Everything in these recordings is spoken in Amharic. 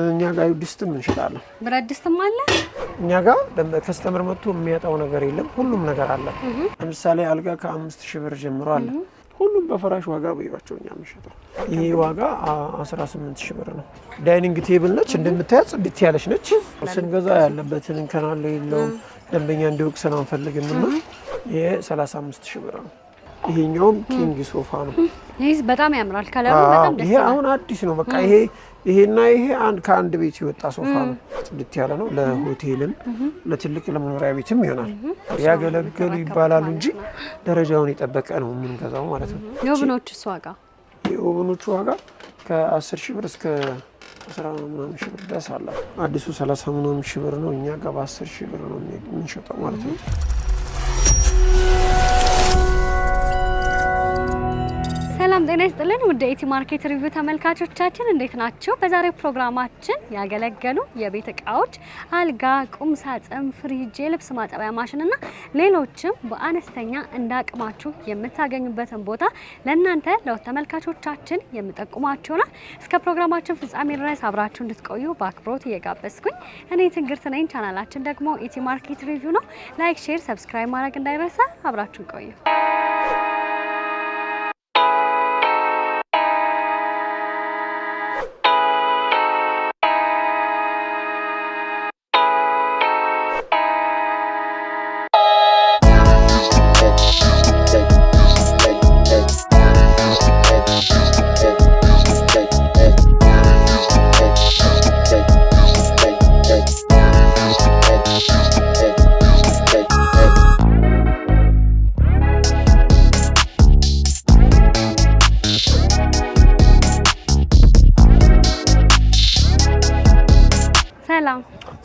እኛ ጋር ድስትም እንችላለን። ብረት ድስትም አለ እኛ ጋር ከስተመር መጥቶ የሚያጣው ነገር የለም። ሁሉም ነገር አለ። ለምሳሌ አልጋ ከ5000 ብር ጀምሮ አለ። ሁሉም በፈራሽ ዋጋ በይባቸው እኛ የምንሸጠው። ይሄ ዋጋ 18000 ብር ነው። ዳይኒንግ ቴብል ነች እንደምታያት ጽድት ያለች ነች። ስንገዛ ያለበትን እንከናለ የለውም ደንበኛ እንዲወቅሰን አንፈልግምና ይሄ 35000 ብር ነው። ይሄኛውም ኪንግ ሶፋ ነው። ይሄ በጣም ያምራል። ከለሩ በጣም ደስ ይላል። ይሄ አሁን አዲስ ነው። በቃ ይሄና ይሄ ከአንድ ቤት የወጣ ሶፋ ነው። ጽድት ያለ ነው። ለሆቴልም ለትልቅ ለመኖሪያ ቤትም ይሆናል። ያገለገሉ ይባላሉ እንጂ ደረጃውን የጠበቀ ነው የምንገዛው ማለት ነው። የኦቨኖቹስ ዋጋ? የኦቨኖቹ ዋጋ ከ10000 ብር እስከ 10 ምናምን ሺህ ብር ድረስ አለ። አዲሱ 30 ምናምን ሺህ ብር ነው። እኛ ጋር በ10000 ብር ነው የምንሸጠው ማለት ነው። ሰላም ጤና ይስጥልን ውድ ኢቲ ማርኬት ሪቪው ተመልካቾቻችን እንዴት ናችሁ? በዛሬው ፕሮግራማችን ያገለገሉ የቤት እቃዎች አልጋ፣ ቁም ሳጥን፣ ፍሪጅ፣ የልብስ ማጠቢያ ማሽንና ሌሎችም በአነስተኛ እንዳቅማችሁ የምታገኙበትን ቦታ ለእናንተ ለተመልካቾቻችን የምጠቁማችሁና እስከ ፕሮግራማችን ፍጻሜ ድረስ አብራችሁ እንድትቆዩ በአክብሮት እየጋበዝኩኝ እኔ ትንግርት ነኝ። ቻናላችን ደግሞ ኢቲ ማርኬት ሪቪው ነው። ላይክ፣ ሼር፣ ሰብስክራይብ ማድረግ እንዳይረሳ። አብራችሁን ቆዩ።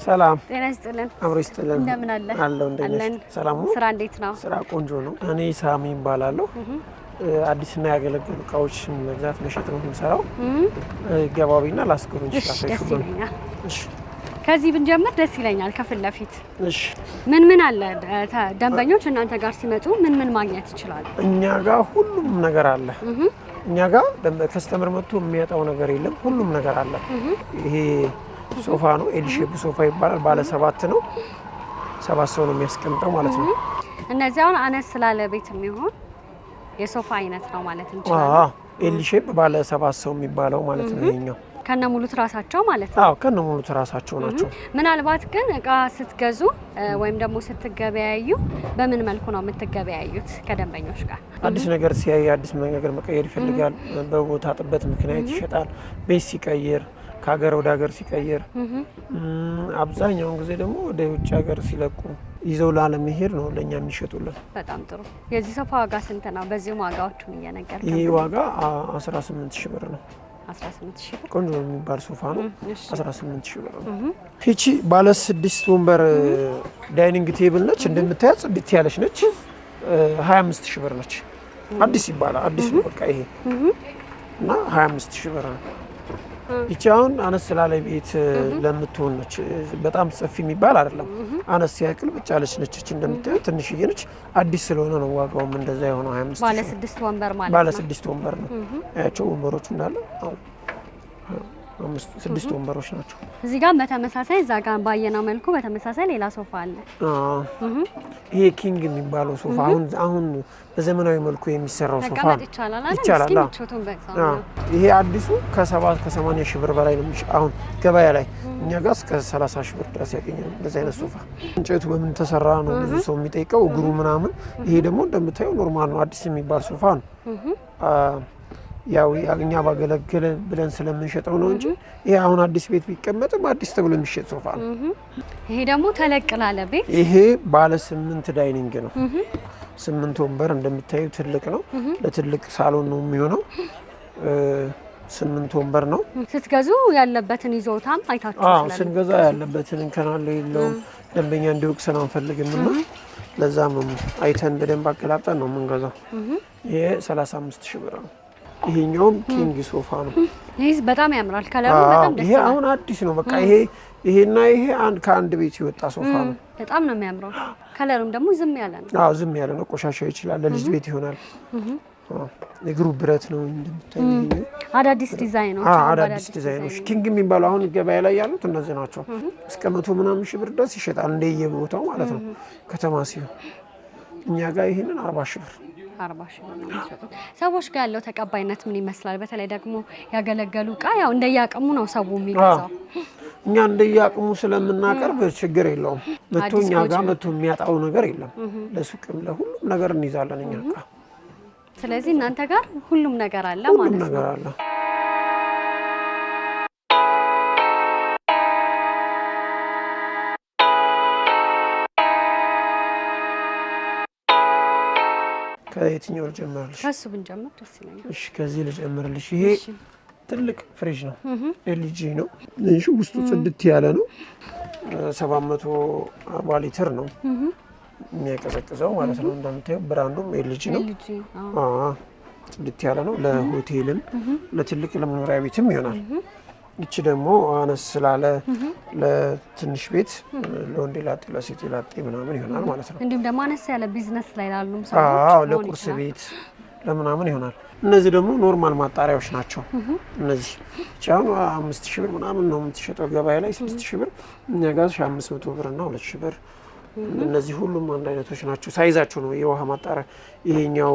ሰላም ጤና ይስጥልን። አብሮ ይስጥልን። እንደምን አለ? አለው እንደነሽ ሰላም ነው። ስራ እንዴት ነው? ስራ ቆንጆ ነው። እኔ ሳሚ እባላለሁ። አዲስና ያገለገሉ እቃዎችን መግዛት መሸጥ ነው የምሰራው። ገባቢና ላስጎብኝ ይችላል። እሺ ከዚህ ብንጀምር ደስ ይለኛል። ከፊት ለፊት እሺ ምን አለ? ደንበኞች እናንተ ጋር ሲመጡ ምን ማግኘት ይችላሉ? እኛ ጋር ሁሉም ነገር አለ። እኛ ጋር ከስተመር መጥቶ የሚያጣው ነገር የለም። ሁሉም ነገር አለ። ይሄ ሶፋ ነው። ኤል ሼፕ ሶፋ ይባላል። ባለ 7 ነው። 7 ሰው ነው የሚያስቀምጠው ማለት ነው። እነዚህ አሁን አነስ ስላለ ቤት የሚሆን የሶፋ አይነት ነው ማለት እንችላለን። ኤል ሼፕ ባለ 7 ሰው የሚባለው ማለት ነው። ይሄኛው ከነሙሉ ትራሳቸው ማለት ነው። ከነሙሉ ትራሳቸው ናቸው። ምናልባት ግን እቃ ስትገዙ ወይም ደግሞ ስትገበያዩ በምን መልኩ ነው የምትገበያዩት ከደንበኞች ጋር? አዲስ ነገር ሲያይ አዲስ ነገር መቀየር ይፈልጋል። በቦታ ጥበት ምክንያት ይሸጣል። ቤት ሲቀይር ከሀገር ወደ ሀገር ሲቀየር አብዛኛውን ጊዜ ደግሞ ወደ ውጭ ሀገር ሲለቁ ይዘው ላለመሄድ ነው ለኛ የሚሸጡልን። በጣም ጥሩ። የዚህ ሶፋ ዋጋ ስንት ነው? በዚህ ዋጋዎቹን እየነገርከኝ። ይሄ ዋጋ 18000 ብር ነው። 18000 ብር ቆንጆ የሚባል ሶፋ ነው። 18000 ብር ነው። ይቺ ባለ 6 ወንበር ዳይኒንግ ቴብል ነች። እንደምታያት ጽድት ያለች ነች። 25000 ብር ነች። አዲስ ይባላል። አዲስ ነው በቃ ይሄ እና 25000 ብር ነው። ይቺ አሁን አነስ ስላለ ቤት ለምትሆን ነች። በጣም ሰፊ የሚባል አይደለም። አነስ ያክል ብቻ ያለች ነች። እቺ እንደምታዩት ትንሽዬ ነች። አዲስ ስለሆነ ነው ዋጋውም እንደዛ የሆነው 25 ባለ 6 ወንበር ማለት ነው። ባለ 6 ወንበር ነው። ያቸው ወንበሮቹ እንዳለ 6 ወንበሮች ናቸው። እዚህ ጋር በተመሳሳይ እዛ ጋር ባየነው መልኩ በተመሳሳይ ሌላ ሶፋ አለ። ይሄ ኪንግ የሚባለው ሶፋ አሁን በዘመናዊ መልኩ የሚሰራው ሶፋ ነው። ይቻላል። ይሄ አዲሱ ከ70 ሺህ ብር በላይ ነው አሁን ገበያ ላይ። እኛ ጋር እስከ 30 ሺህ ብር ድረስ ያገኛል እንደዚህ አይነት ሶፋ። እንጨቱ በምን ተሰራ ነው ብዙ ሰው የሚጠይቀው፣ እግሩ ምናምን። ይሄ ደግሞ እንደምታየው ኖርማል ነው። አዲስ የሚባል ሶፋ ነው። ያው እኛ ባገለገለ ብለን ስለምንሸጠው ነው እንጂ ይሄ አሁን አዲስ ቤት ቢቀመጥም አዲስ ተብሎ የሚሸጥ ሶፋ ነው። ይሄ ደግሞ ተለቅ ላለ ቤት ይሄ ባለ 8 ዳይኒንግ ነው። 8 ወንበር እንደምታዩ ትልቅ ነው። ለትልቅ ሳሎን ነው የሚሆነው። 8 ወንበር ነው። ስትገዙ ያለበትን ይዞታም አይታችሁ ስንገዛ ያለበትን እንከናለ የለውም ደንበኛ እንዲወቅሰን አንፈልግምና ለዛም ነው አይተን በደንብ አገላብጠን ነው የምንገዛው። ይሄ 35000 ብር ነው። ይሄኛውም ኪንግ ሶፋ ነው። ይሄ በጣም ያምራል። ከለሩ በጣም ደስ ይላል። ይሄ አሁን አዲስ ነው በቃ ይሄና ይሄ ከአንድ ቤት የወጣ ሶፋ ነው። በጣም ነው የሚያምረው። ከለሩም ደግሞ ዝም ያለ ነው። ዝም ያለ ነው። ቆሻሻ ይችላል። ለልጅ ቤት ይሆናል። እግሩ ብረት ነው እንደምታዩኝ። አዳዲስ ዲዛይኖች አዳዲስ ዲዛይኖች ኪንግ የሚባሉ አሁን ገበያ ላይ ያሉት እነዚህ ናቸው። እስከ 100 ምናምን ሺህ ብር ድረስ ይሸጣል እንደየቦታው ማለት ነው። ከተማ ሲሆን እኛ ጋር ይሄንን 40 ሺህ ብር 40 ሺህ ብር ነው የሚሸጡት። ሰዎች ጋር ያለው ተቀባይነት ምን ይመስላል? በተለይ ደግሞ ያገለገሉ እቃ ያው እንደያቅሙ ነው ሰው የሚገዛው። እኛ እንደያቅሙ ስለምናቀርብ ችግር የለውም። መቶ እኛ ጋር መቶ የሚያጣው ነገር የለም። ለሱቅም ለሁሉም ነገር እንይዛለን እኛ ጋር። ስለዚህ እናንተ ጋር ሁሉም ነገር አለ ማለት ነው። ሁሉም ነገር አለ። ከየትኛው ልጀምርልሽ? ከሱ ብንጀምር ደስ ይለኛል። እሺ ከዚህ ልጀምርልሽ። ይሄ ትልቅ ፍሪጅ ነው። ኤልጂ ነው። እሺ ውስጡ ጽድት ያለ ነው። 740 ሊትር ነው የሚያቀዘቅዘው ማለት ነው። እንደምታየው ብራንዱም ኤልጂ ነው። ጽድት ያለ ነው። ለሆቴልም ለትልቅ ለመኖሪያ ቤትም ይሆናል። እቺ ደግሞ አነስ ስላለ ለትንሽ ቤት ለወንድ ላጤ ለሴት ላጤ ምናምን ይሆናል ማለት ነው። እንዲሁም ደግሞ አነስ ያለ ቢዝነስ ላይ ላሉም ሰዎች ለቁርስ ቤት ለምናምን ይሆናል። እነዚህ ደግሞ ኖርማል ማጣሪያዎች ናቸው። እነዚህ ቻውን 5000 ብር ምናምን ነው የምትሸጠው ገበያ ላይ 6000 ብር፣ እኛ ጋር 1500 ብር እና 2000 ብር። እነዚህ ሁሉም አንድ አይነቶች ናቸው። ሳይዛቸው ነው የውሃ ማጣሪያ። ይሄኛው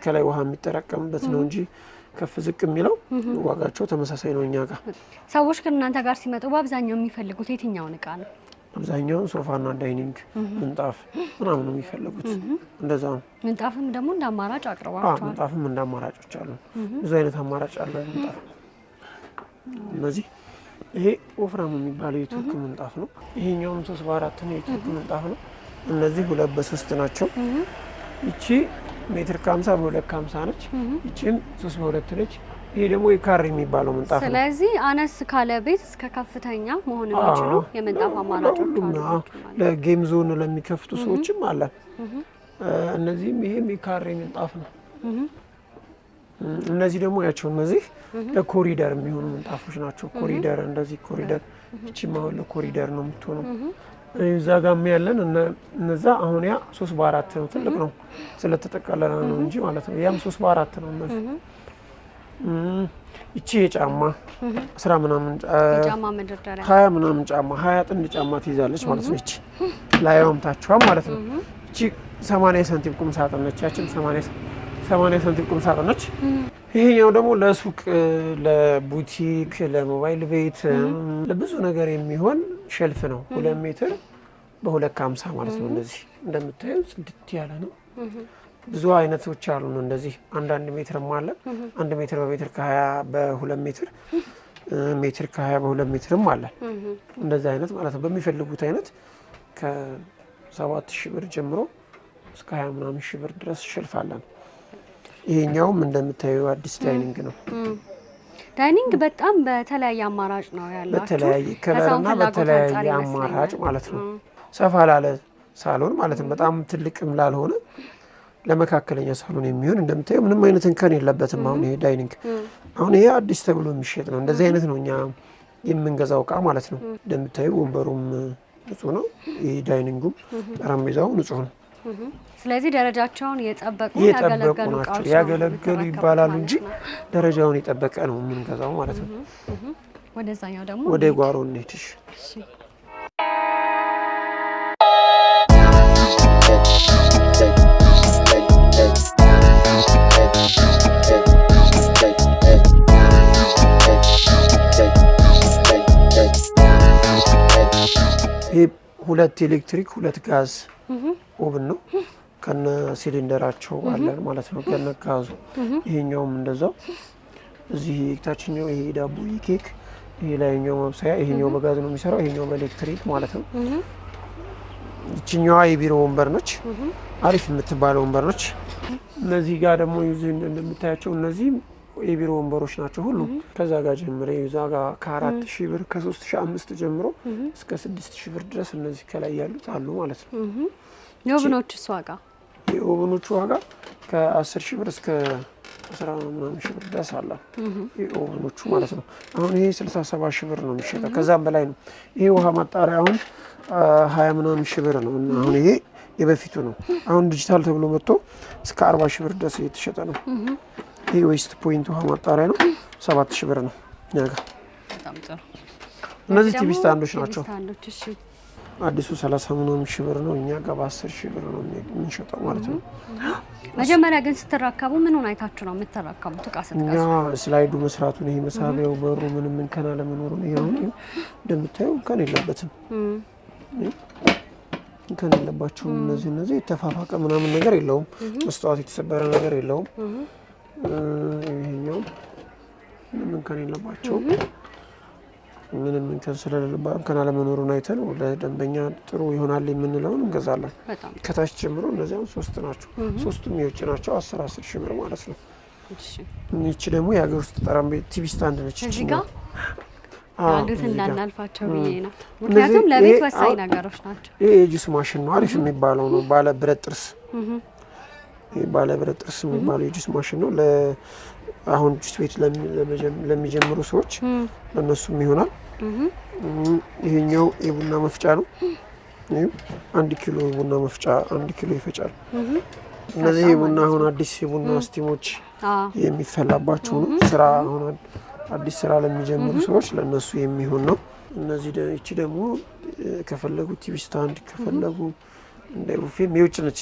ከላይ ውሃ የሚጠራቀምበት ነው እንጂ ከፍ ዝቅ የሚለው ዋጋቸው ተመሳሳይ ነው እኛ ጋር። ሰዎች ከእናንተ ጋር ሲመጡ በአብዛኛው የሚፈልጉት የትኛውን እቃ ነው? አብዛኛውን ሶፋና ዳይኒንግ ምንጣፍ ምናምን ነው የሚፈልጉት። እንደዛ ነው። ምንጣፍም ደግሞ እንደ አማራጭ አቅርባችኋል? ምንጣፍም እንደ አማራጮች አሉ። ብዙ አይነት አማራጭ አለ ምንጣፍ። እነዚህ ይሄ ወፍራም የሚባለው የቱርክ ምንጣፍ ነው። ይሄኛውም 3 በ4 ነው የቱርክ ምንጣፍ ነው። እነዚህ 2 በ3 ናቸው። ይቺ ሜትር ከ50 በ2 ከ50 ነች። ይቺም 3 በ2 ነች። ይሄ ደግሞ የካሬ የሚባለው ምንጣፍ ነው። ስለዚህ አነስ ካለ ቤት እስከ ከፍተኛ መሆን የሚችሉ የምንጣፍ አማራጮች አሉ። ለጌም ዞን ለሚከፍቱ ሰዎችም አለ። እነዚህም ይሄም የካሬ ምንጣፍ ነው። እነዚህ ደግሞ ያቸው እነዚህ ለኮሪደር የሚሆኑ ምንጣፎች ናቸው። ኮሪደር እንደዚህ ኮሪደር እቺም አሁን ለኮሪደር ነው የምትሆነው። እዛ ጋር ያለን እነዛ አሁን ያ 3 በ4 ነው። ትልቅ ነው ስለተጠቀለለ ነው እንጂ ማለት ነው። ያም 3 በ4 ነው እነዚህ። እቺ የጫማ 10 ምናምን ጫማ መደርደሪያ 20 ምናምን ጫማ 20 ጥንድ ጫማ ትይዛለች ማለት ነው። እቺ ላይዋም ታችኋም ማለት ነው። እቺ 80 ሳንቲም ቁም ሳጥን ነች። ያችን 80 ሳንቲም ቁም ሳጥን ነች። ይሄኛው ደግሞ ለሱቅ፣ ለቡቲክ፣ ለሞባይል ቤት፣ ለብዙ ነገር የሚሆን ሼልፍ ነው። 2 ሜትር በ2 ከ50 ማለት ነው። እንደዚህ እንደምታዩ ጽድት ያለ ነው። ብዙ አይነቶች አሉ። እንደዚህ 1 ሜትርም አለ። 1 ሜትር በሜትር ከ20 በ2 ሜትር ሜትር ከ20 በ2 ሜትርም አለ። እንደዚህ አይነት ማለት ነው። በሚፈልጉት አይነት ከ7000 ብር ጀምሮ እስከ 20 ምናምን ሺህ ብር ድረስ ሼልፍ አለን። ይሄኛውም እንደምታዩ አዲስ ዳይኒንግ ነው። ዳይኒንግ በጣም በተለያየ አማራጭ ነው ያላችሁ። በተለያየ ከለርና በተለያየ አማራጭ ማለት ነው። ሰፋ ላለ ሳሎን ማለት ነው። በጣም ትልቅም ላልሆነ ለመካከለኛ ሳሎን የሚሆን እንደምታዩ ምንም አይነት እንከን የለበትም። አሁን ይሄ ዳይኒንግ አሁን ይሄ አዲስ ተብሎ የሚሸጥ ነው። እንደዚህ አይነት ነው እኛ የምንገዛው እቃ ማለት ነው። እንደምታዩ ወንበሩም ንጹህ ነው። ይሄ ዳይኒንጉም ጠረጴዛው ንጹህ ነው። ስለዚህ ደረጃቸውን የጠበቁ ናቸው። ያገለገሉ ይባላሉ እንጂ ደረጃውን የጠበቀ ነው የምንገዛው ማለት ነው። ወደዛኛው ደግሞ ወደ ጓሮ እንሂድሽ። ይሄ 2 ኤሌክትሪክ 2 ጋዝ ኦቭን ነው። ከነ ሲሊንደራቸው አለን ማለት ነው። ከነ ጋዙ ይሄኛውም እንደዛው። እዚህ ታችኛው ይሄ ዳቦ ኬክ፣ ይሄ ላይኛው ማብሰያ፣ ይሄኛው በጋዝ ነው የሚሰራው፣ ይሄኛው በኤሌክትሪክ ማለት ነው። ይችኛዋ የቢሮ ወንበር ነች። አሪፍ የምትባለው ወንበር ነች። እነዚህ ጋር ደግሞ እንደምታያቸው እነዚህ የቢሮ ወንበሮች ናቸው ሁሉ። ከዛ ጋር ጀምሮ እዛ ጋር ከ4000 ብር ከ3005 ጀምሮ እስከ 6000 ብር ድረስ እነዚህ ከላይ ያሉት አሉ ማለት ነው። የኦቨኖቹስ ዋጋ? የኦቨኖቹ ዋጋ ከ10000 ብር እስከ 10 ብር ድረስ አለ የኦቨኖቹ ማለት ነው። አሁን ይሄ 67 ሺህ ብር ነው የሚሸጠው። ከዛም በላይ ነው። ይሄ ውሃ ማጣሪያ አሁን 20 ምናምን ሺህ ብር ነው። እና አሁን ይሄ የበፊቱ ነው። አሁን ዲጂታል ተብሎ መጥቶ እስከ 40 ሺህ ብር ድረስ እየተሸጠ ነው። ይሄ ዌስት ፖይንት ውሃ ማጣሪያ ነው። 7 ሺህ ብር ነው እኛ ጋር። እነዚህ ቲቪ ስታንዶች ናቸው። አዲሱ 30 ምናምን ሺህ ብር ነው። እኛ ጋር በ10 ሺህ ብር ነው የምንሸጠው ማለት ነው። መጀመሪያ ግን ስትራከቡ ምኑን አይታችሁ ነው የምትራከቡት? እቃ ስትገዙ እኛ ስላይዱ መስራቱን፣ ይሄ መሳቢያው፣ በሩ ምንም እንከን አለመኖሩን ይሄው እንደምታየው እንከን የለበትም። እንከን የለባቸውም። እነዚህ የተፋፋቀ ምናምን ነገር የለውም። መስታወት የተሰበረ ነገር የለውም። ይሄኛው ምንም እንከን የለባቸውም። ምንም እንከን ስለሌለባቸው እንከን አለመኖሩን አይተን ለደንበኛ ጥሩ ይሆናል የምንለውን እንገዛለን። ከታች ጀምሮ እነዚያው 3 ናቸው። 3ቱም የውጭ ናቸው። 10 ሺህ ብር ማለት ነው። ይቺ ደግሞ የሀገር ውስጥ ጠረጴዛ ቲቪ ስታንድ ነች። እዚህ ጋር አንዱት እንዳናልፋቸው ብዬ ነው። ምክንያቱም ለቤት ወሳኝ ነገሮች ናቸው። ይሄ የጁስ ማሽን ነው። አሪፍ የሚባለው ነው። ባለ ብረት ጥርስ ባለ ብረት ጥርስ የሚባለው የጁስ ማሽን ነው። አሁን ጁስ ቤት ለሚጀምሩ ሰዎች ለነሱም ይሆናል። ይሄኛው የቡና መፍጫ ነው። 1 ኪሎ ቡና መፍጫ 1 ኪሎ ይፈጫል። እነዚህ የቡና አሁን አዲስ የቡና ስቲሞች የሚፈላባቸው ነው። ስራ አሁን አዲስ ስራ ለሚጀምሩ ሰዎች ለነሱ የሚሆን ነው። እነዚህ እቺ ደግሞ ከፈለጉ ቲቪ ስታንድ ከፈለጉ እንደ ቡፌም የውጭ ነች።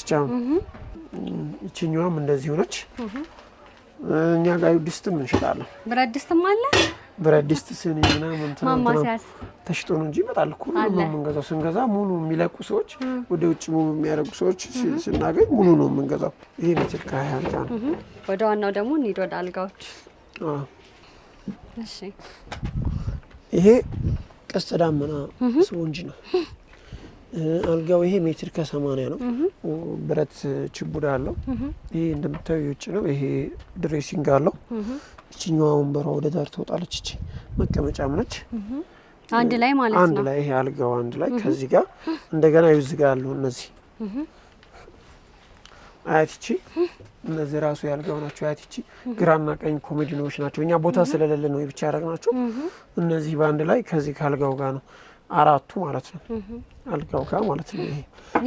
እቺኛዋም እንደዚህ ሆነች። እኛ ጋር ድስትም እንሸጣለን። ብረት ድስትም አለ። ብረት ድስት ስኒ ምናምን ተሽጦ ነው እንጂ ይመጣል እኮ ነው የምንገዛው። ስንገዛ ሙሉ የሚለቁ ሰዎች ወደ ውጭ ሙሉ የሚያደርጉ ሰዎች ስናገኝ ሙሉ ነው የምንገዛው። ይሄ ሜትር ከ20 አልጋ ነው። ወደ ዋናው ደግሞ እንሂድ፣ ወደ አልጋዎች። እሺ ይሄ ቀስተ ዳመና ስፖንጅ ነው አልጋው። ይሄ ሜትር ከ80 ነው። ብረት ችቡዳ አለው። ይሄ እንደምታዩ የውጭ ነው። ይሄ ድሬሲንግ አለው። እቺኛዋ ወንበሯ ወደ ዳር ትወጣለች። እቺ መቀመጫም ነች። አንድ ላይ ማለት ነው። አንድ ላይ ይሄ አልጋው አንድ ላይ ከዚህ ጋር እንደገና ይዝጋሉ። እነዚህ አያትቺ እነዚህ ራሱ ያልጋው ናቸው። አያትቺ ግራና ቀኝ ኮሜዲኖች ናቸው። እኛ ቦታ ስለሌለ ነው ብቻ ያደረግናቸው። እነዚህ በአንድ ላይ ከዚህ ካልጋው ጋር ነው 4ቱ ማለት ነው። አልጋው ጋር ማለት ነው።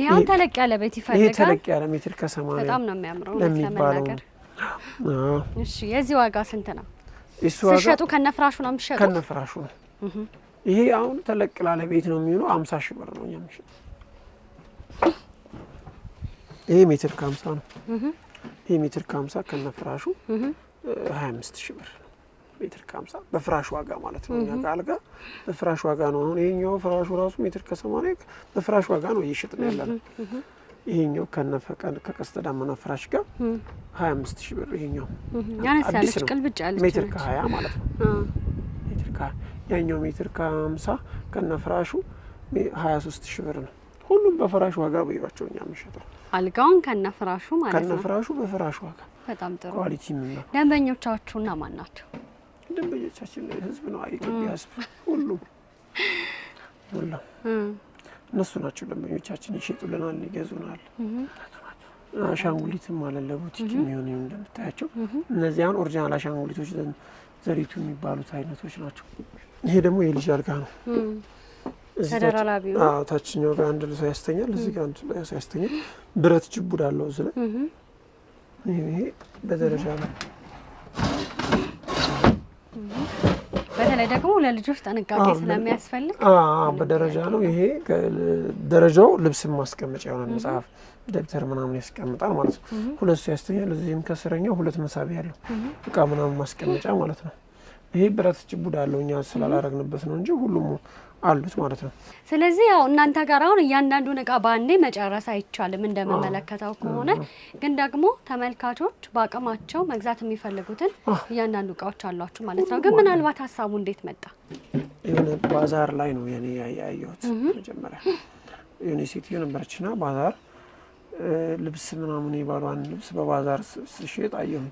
ይሄ ተለቅ ያለ ቤት ይፈልጋል። ይሄ ተለቅ ያለ ሜትር ከ80 በጣም ነው የሚያምረው ለሚባለው። እሺ የዚህ ዋጋ ስንት ነው? እሱ ዋጋ ሲሸጡ ከነፍራሹ ነው የሚሸጡት? ከነፍራሹ ነው። ይሄ አሁን ተለቅ ላለ ቤት ነው የሚሆነው። 50 ሺህ ብር ነው እኛ የሚሸጠው። ይሄ ሜትር ከ50 ነው። ይሄ ሜትር ከ50 ከነፍራሹ 25 ሺህ ብር ነው። ሜትር ከ50 በፍራሽ ዋጋ ማለት ነው። እኛ ጋር አልጋ በፍራሽ ዋጋ ነው። አሁን ይሄኛው ፍራሹ ራሱ ሜትር ከ80 በፍራሽ ዋጋ ነው እየሸጥን ያለነው። ይሄኛው ከቀስተ ዳመና ፍራሽ ጋር 25 ሺህ ብር። ይሄኛው ያነሳለች ቅልብጭ ያለች ሜትር ከ20 ማለት ነው። ሜትር ከ20 ያኛው ሜትር ከ50 ከነፍራሹ 23 ሺህ ብር ነው። ሁሉም በፍራሽ ዋጋ በይባቸው እኛ የምንሸጠው አልጋውን ከነፍራሹ ማለት ነው። ከነፍራሹ በፍራሽ ዋጋ። በጣም ጥሩ። ኳሊቲ ምን ነው። ደንበኞቻችሁና ማን ናቸው? ደንበኞቻችን ህዝብ ነው። ኢትዮጵያ ህዝብ ሁሉም እነሱ ናቸው ደንበኞቻችን። ይሸጡልናል፣ ይገዙናል። አሻንጉሊትም አለ ለቡቲክ የሚሆን እንደምታያቸው። እነዚህ አሁን ኦሪጂናል አሻንጉሊቶች ዘሪቱ የሚባሉት አይነቶች ናቸው። ይሄ ደግሞ የልጅ አልጋ ነው። ተደራራቢ ነው። ታችኛው ጋር አንድ ሰው ያስተኛል፣ እዚህ ጋር አንድ ሰው ያስተኛል። ብረት ጅቡድ አለው እዚህ ላይ። ይሄ በደረጃ ነው። በተለይ ደግሞ ለልጆች ጥንቃቄ ስለሚያስፈልግ በደረጃ ነው። ይሄ ደረጃው ልብስ ማስቀመጫ ይሆናል። መጽሐፍ፣ ደብተር ምናምን ያስቀምጣል ማለት ነው። 2 ሰው ያስተኛል። እዚህም ከስረኛው 2 መሳቢያ ያለው እቃ ምናምን ማስቀመጫ ማለት ነው። ይሄ ብረት ጅቡድ አለው። እኛ ስላላረግንበት ነው እንጂ ሁሉም አሉት ማለት ነው። ስለዚህ ያው እናንተ ጋር አሁን እያንዳንዱን እቃ በአንዴ መጨረስ አይቻልም እንደምመለከተው ከሆነ፣ ግን ደግሞ ተመልካቾች በአቅማቸው መግዛት የሚፈልጉትን እያንዳንዱ እቃዎች አሏችሁ ማለት ነው። ግን ምናልባት ሀሳቡ እንዴት መጣ? የሆነ ባዛር ላይ ነው የኔ ያየሁት። መጀመሪያ የኔ ሴትዮ ነበረችና ባዛር ልብስ ምናምን የባሏን ልብስ በባዛር ስሸጥ አየሁ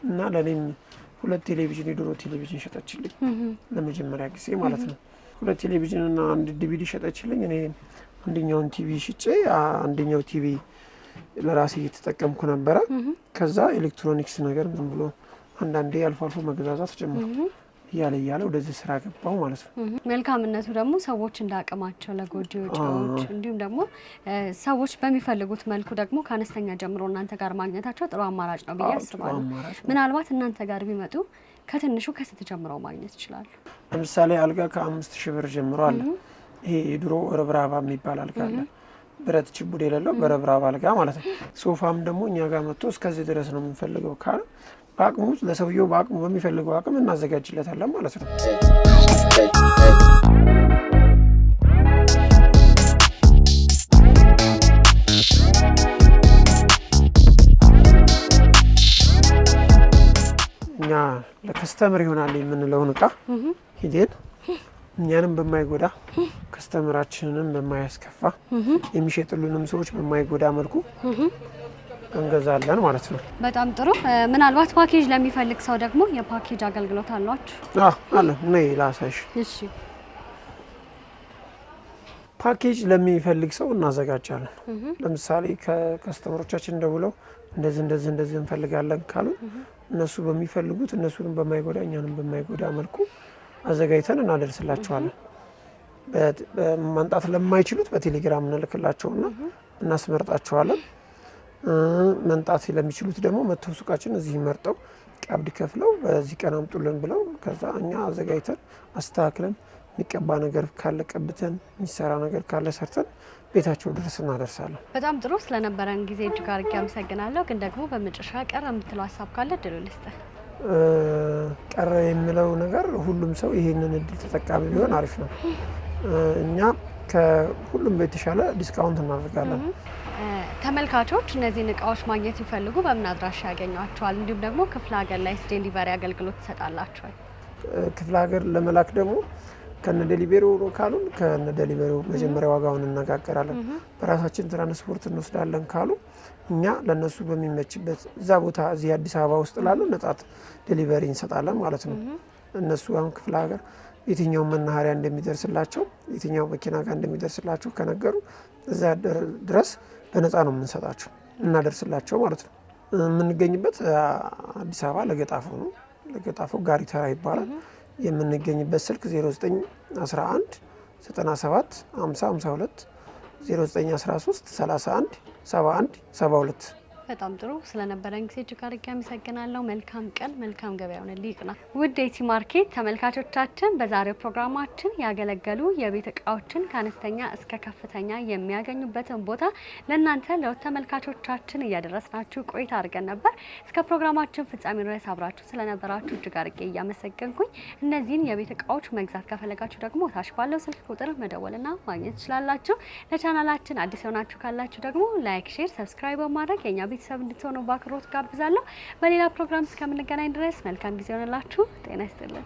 እና ለኔም 2 ቴሌቪዥን የድሮ ቴሌቪዥን ሸጠችልኝ ለመጀመሪያ ጊዜ ማለት ነው። 2 ቴሌቪዥን እና 1 ዲቪዲ ሸጠችልኝ። እኔ አንደኛውን ቲቪ ሽጬ አንደኛው ቲቪ ለራሴ እየተጠቀምኩ ነበረ። ከዛ ኤሌክትሮኒክስ ነገር ዝም ብሎ አንዳንዴ አልፎ አልፎ መገዛዛት ጀመርኩ። እያለ ወደዚህ ስራ ገባው ማለት ነው። መልካምነቱ ደግሞ ሰዎች እንዳቅማቸው ለጎጆ ወጪዎች እንዲሁም ደግሞ ሰዎች በሚፈልጉት መልኩ ደግሞ ከአነስተኛ ጀምሮ እናንተ ጋር ማግኘታቸው ጥሩ አማራጭ ነው ብዬ አስባለሁ። ምናልባት እናንተ ጋር ቢመጡ ከትንሹ ከስንት ጀምሮ ማግኘት ይችላሉ? ለምሳሌ አልጋ ከ5000 ብር ጀምሮ አለ። ይሄ የድሮ ረብራባ የሚባል አልጋ አለ፣ ብረት ችቡድ የሌለው በረብራባ አልጋ ማለት ነው። ሶፋም ደግሞ እኛ ጋር መጥቶ እስከዚህ ድረስ ነው የምንፈልገው ካለ በአቅሙ ለሰውየው በአቅሙ በሚፈልገው አቅም እናዘጋጅለታለን ማለት ነው። እኛ ለከስተመር ይሆናል የምንለውን እቃ ሂደን እኛንም በማይጎዳ ከስተመራችንንም በማያስከፋ የሚሸጥሉንም ሰዎች በማይጎዳ መልኩ እንገዛለን ማለት ነው። በጣም ጥሩ። ምናልባት ፓኬጅ ለሚፈልግ ሰው ደግሞ የፓኬጅ አገልግሎት አላችሁ? አለ። ነይ ላሳይሽ። እሺ። ፓኬጅ ለሚፈልግ ሰው እናዘጋጃለን። ለምሳሌ ከከስተመሮቻችን ደውለው እንደዚህ እንፈልጋለን ካሉ እነሱ በሚፈልጉት እነሱንም በማይጎዳ እኛንም በማይጎዳ መልኩ አዘጋጅተን እናደርስላቸዋለን። በማንጣት ለማይችሉት በቴሌግራም እንልክላቸውና እናስመርጣቸዋለን። መንጣት ለሚችሉት ደግሞ መተው ሱቃችን እዚህ መርጠው ቀብድ ከፍለው በዚህ ቀን አምጡልን ብለው ከዛ እኛ አዘጋጅተን አስተካክለን የሚቀባ ነገር ካለ ቀብተን የሚሰራ ነገር ካለ ሰርተን ቤታቸው ድረስ እናደርሳለን። በጣም ጥሩ። ስለነበረን ጊዜ እጅግ አድርጌ አመሰግናለሁ። ግን ደግሞ በመጨረሻ ቀረ የምትለው ሀሳብ ካለ እድሉ ልስጥህ። ቀረ የምለው ነገር ሁሉም ሰው ይሄንን እድል ተጠቃሚ ቢሆን አሪፍ ነው። እኛ ከሁሉም የተሻለ ዲስካውንት እናደርጋለን። ተመልካቾች እነዚህን እቃዎች ማግኘት ይፈልጉ በምን አድራሻ ያገኟቸዋል? እንዲሁም ደግሞ ክፍለ ሀገር ላይ ዴሊቨሪ አገልግሎት ትሰጣላችኋል? ክፍለ ሀገር ለመላክ ደግሞ ከነ ዴሊቨሪው ነው ካሉን ከነ ዴሊቨሪው መጀመሪያ ዋጋውን እነጋገራለን። በራሳችን ትራንስፖርት እንወስዳለን ካሉ እኛ ለነሱ በሚመችበት እዛ ቦታ እዚህ አዲስ አበባ ውስጥ ላሉ ነጻ ዴሊቨሪ እንሰጣለን ማለት ነው። እነሱ አሁን ክፍለ ሀገር የትኛው መናኸሪያ እንደሚደርስላቸው የትኛው መኪና ጋር እንደሚደርስላቸው ከነገሩ እዛ ድረስ በነጻ ነው የምንሰጣቸው እናደርስላቸው ማለት ነው። የምንገኝበት አዲስ አበባ ለገጣፎ ነው። ለገጣፎ ጋሪ ተራ ይባላል። የምንገኝበት ስልክ 0911 97 50 52 0913 31 71 72። በጣም ጥሩ። ስለነበረን ጊዜ እጅግ አድርጌ አመሰግናለሁ። መልካም ቀን፣ መልካም ገበያ ሆነልኝ። ይቅና ውድ ኢቲ ማርኬት ተመልካቾቻችን፣ በዛሬው ፕሮግራማችን ያገለገሉ የቤት እቃዎችን ከአነስተኛ እስከ ከፍተኛ የሚያገኙበትን ቦታ ለእናንተ ለውድ ተመልካቾቻችን እያደረስናችሁ ቆይታ አድርገን ነበር። እስከ ፕሮግራማችን ፍጻሜ ድረስ አብራችሁ ስለነበራችሁ እጅግ አድርጌ እያመሰገንኩኝ እነዚህን የቤት እቃዎች መግዛት ከፈለጋችሁ ደግሞ ታች ባለው ስልክ ቁጥር መደወልና ማግኘት ትችላላችሁ። ለቻናላችን አዲስ የሆናችሁ ካላችሁ ደግሞ ላይክ፣ ሼር፣ ሰብስክራይብ በማድረግ የኛ ቤተሰብ እንድትሆኑ በአክብሮት ጋብዛለሁ። በሌላ ፕሮግራም እስከምንገናኝ ድረስ መልካም ጊዜ ሆነላችሁ። ጤና ይስጥልን።